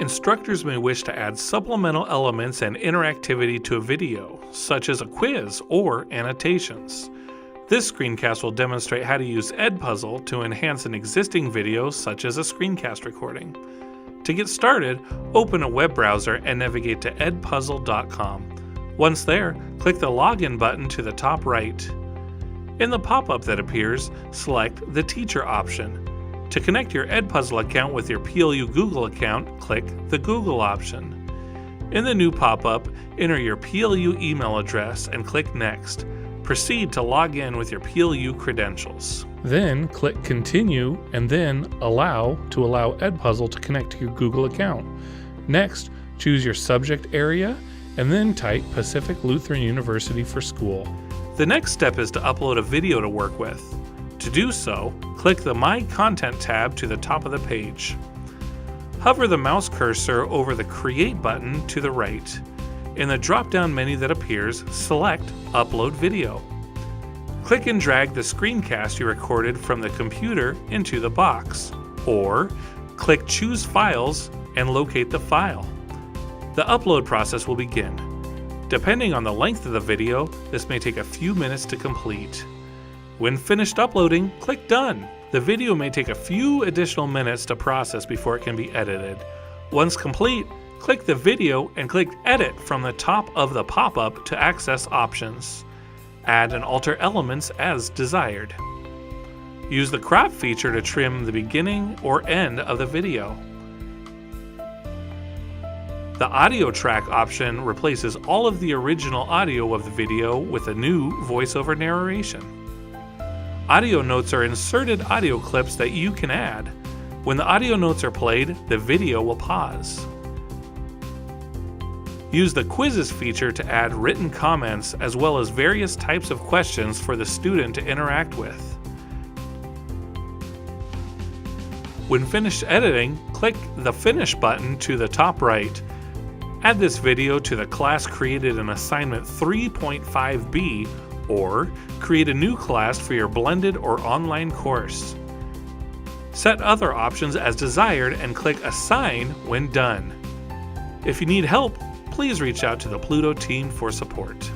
Instructors may wish to add supplemental elements and interactivity to a video, such as a quiz or annotations. This screencast will demonstrate how to use EdPuzzle to enhance an existing video, such as a screencast recording. To get started, open a web browser and navigate to edpuzzle.com. Once there, click the Login button to the top right. In the pop-up that appears, select the Teacher option. To connect your EdPuzzle account with your PLU Google account, click the Google option. In the new pop-up, enter your PLU email address and click Next. Proceed to log in with your PLU credentials. Then click Continue and then Allow to allow EdPuzzle to connect to your Google account. Next, choose your subject area and then type Pacific Lutheran University for school. The next step is to upload a video to work with. To do so, click the My Content tab to the top of the page. Hover the mouse cursor over the Create button to the right. In the drop-down menu that appears, select Upload Video. Click and drag the screencast you recorded from the computer into the box, or click Choose Files and locate the file. The upload process will begin. Depending on the length of the video, this may take a few minutes to complete. When finished uploading, click Done. The video may take a few additional minutes to process before it can be edited. Once complete, click the video and click Edit from the top of the pop-up to access options. Add and alter elements as desired. Use the crop feature to trim the beginning or end of the video. The audio track option replaces all of the original audio of the video with a new voiceover narration. Audio notes are inserted audio clips that you can add. When the audio notes are played, the video will pause. Use the Quizzes feature to add written comments as well as various types of questions for the student to interact with. When finished editing, click the Finish button to the top right. Add this video to the class created in Assignment 3.5b, or create a new class for your blended or online course. Set other options as desired and click Assign when done. If you need help, please reach out to the PLUTO team for support.